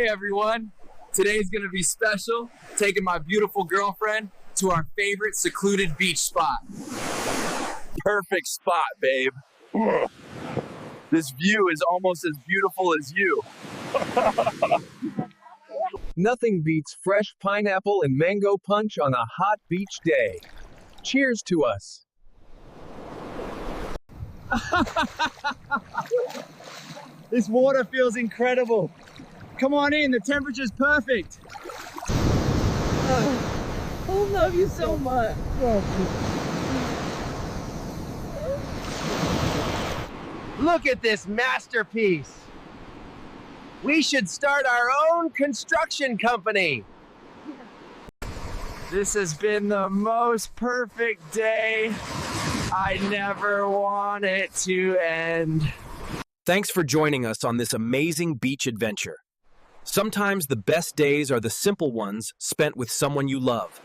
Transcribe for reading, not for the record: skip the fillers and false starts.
Hey everyone, today's gonna be special, taking my beautiful girlfriend to our favorite secluded beach spot. Perfect spot, babe. This view is almost as beautiful as you. Nothing beats fresh pineapple and mango punch on a hot beach day. Cheers to us. This water feels incredible. Come on in, the temperature's perfect. I love you so much. Look at this masterpiece. We should start our own construction company. This has been the most perfect day. I never want it to end. Thanks for joining us on this amazing beach adventure. Sometimes the best days are the simple ones spent with someone you love.